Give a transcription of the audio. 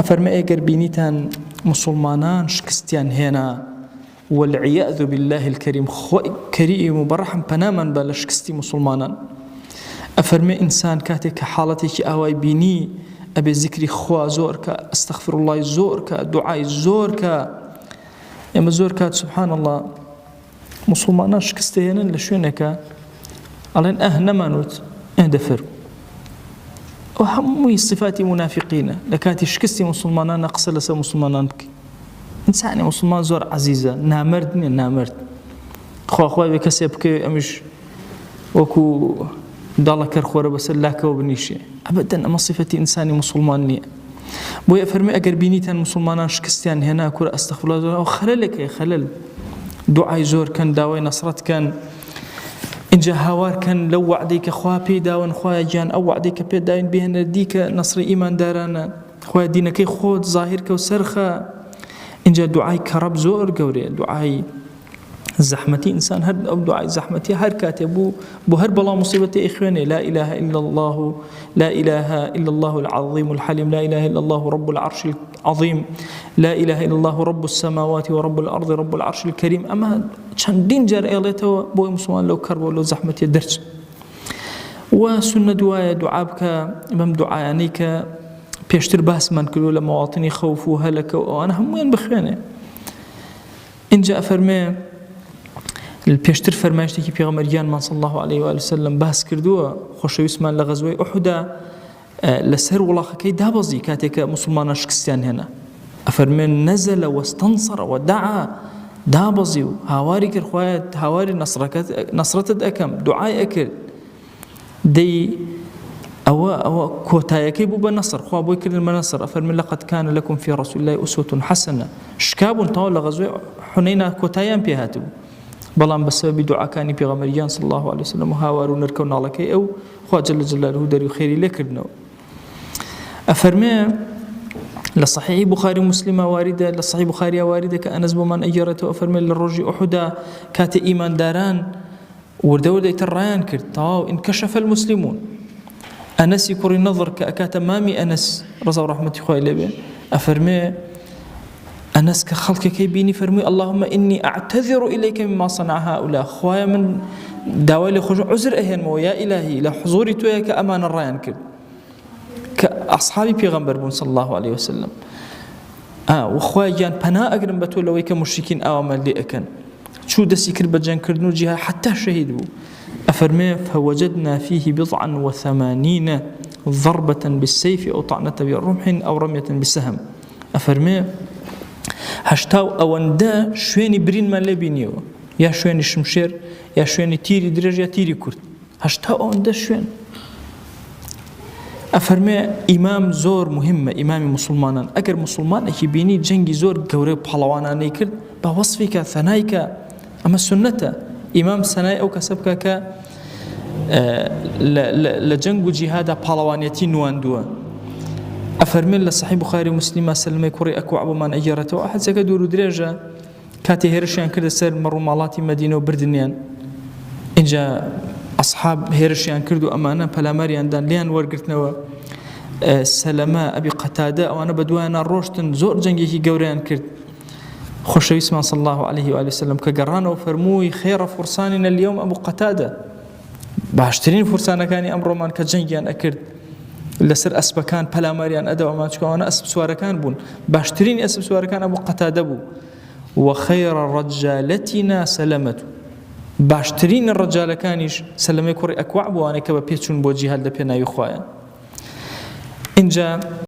أفرمي أجر بينيتان مسلمانان شكستيان هنا والعياذ بالله الكريم كريم مبرحم بناما بلا شكستي مسلمانان أفرمي إنسان كاتك حالتك أواي بيني أبي ذكري خوا زورك أستغفر الله زورك دعاء زورك يا زورك سبحان الله مسلمانان شكستي هنا لشونك ألين نمانوت دفر وهم صفات منافقين لكاتي شكستي مسلمانان نقص لسا مسلمانان بك إنسان مسلمان زور عزيزة نامرد خوا بكسب كي أمش وكو ضل كرخورة بس الله وبنيشة أبدا أما صفتي إنساني مسلمانية بو يفرمي أجر بينيتان مسلمانان شكستيان هنا كور أستغفر الله خللك يا خلل دعاء زور كان داوي نصرت كان إنجا هاوار كان لو وعديك خوا بيداون خوا جان أو وعديك بيداين بهن ديك نصر إيمان دارانا خوا دينك خود ظاهرك وسرخة إنجا دعاء كرب زور قوري دعاء زحمتي إنسان هر أو دعاء زحمتي هر كاتبو بهر بلا مصيبتي إخواني لا إله إلا الله لا إله إلا الله العظيم الحليم لا إله إلا الله رب العرش العظيم لا إله إلا الله رب السماوات ورب الأرض رب العرش الكريم أما چندين جار إياليته بو مسلمان لو كرب ولو زحمتي درس وسنة دعابك بم دعايانيك بيشتر باس من كلو لمواطني خوف وهلك وأنا همين بخيانه إن جاء فرمي البيشتر فرماشتي كي بيغمريان من صلى الله عليه وآله وسلم باس كردوه خوش يسمان لغزوي أحدا لسر ولاخ كي دابزي كاتك مسلمان شكستيان هنا أفرمين نزل واستنصر ودعا دابزي هاواري كرخوات هاواري نصرت أكم دعاء أكل دي أو كوتايكي بو بنصر خوا بو يكل المنصر أفرمين لقد كان لكم في رسول الله أسوة حسنة شكاب طاول غزوي حنينا كوتايان بيهاتو بلان بسبب دعاء كان بيغمريان صلى الله عليه وسلم وهاوارو نركونا لكي أو خوا جل جلاله داري خيري لكرنو أفرمي لصحيح بخاري مسلم واردة لصحيح بخاري واردة كأنس بمن أجرته أفرمي للرجي أحدا كات إيمان داران وردو يتريان كرت طاو انكشف المسلمون أنس يكوري النظر كأكات مامي أنس رضا رحمة خواه لبين أفرمي أنس كخلق كي بيني فرمي اللهم إني أعتذر إليك مما صنع هؤلاء خواه من داوالي خجو عذر أهين مو يا إلهي لحضوري تويا كأمان الريان كرت كأصحابي بيغمبر بون صلى الله عليه وسلم وخواه جان بنا أقرم بتولوي كمشركين آوامل لي أكن شو دسي كربة جان كردنو جهة حتى شهيد بو أفرمي فوجدنا فيه 89 ضربة بالسيف أو طعنة بالرمح أو رمية بالسهم أفرمي هشتاو أوندا شويني برين ما لبينيو يا شويني شمشير يا شويني تيري درج يا تيري كرد هشتاو أوندا شوين أفرمي إمام زور مهمة إمام مسلمان أجر مسلمان أكي بيني جنگي زور قوري بحلوانا نيكرد بوصفك ثنايك أما السنة إمام سناي أو كسبك ك لجنگ جهاد بحلوانيتي نواندوا أفرمي لصحيح بخاري مسلم سلمي كوري أكو عبو من أجرته أحد سكدور درجة كاتي هرشيان كده سر مرو مالاتي مدينة وبردنيان إنجا أصحاب هيرشيان كردو أمانة بلاماريان دان ليان ورقرتنوا سلماء أبي قتادة وأنا بدوانا روشتن زور جنگي قوريان كرد خوشي اسمان صلى الله عليه وآله وسلم كقرانا وفرموي خير فرساننا اليوم أبو قتادة باشترين فرسانا كاني أمر رومان كجنگيان أكرد لسر أسبكان بلاماريان أدو أمان شكو أنا أسب سواركان بون باشترين أسب سواركان أبو قتادة بو وخير رجالتنا سلمته باشترين الرجال كانيش سلمي كوري أكوع بواني كبا بيتشون بوجي هالدا بينا يخوايا إنجا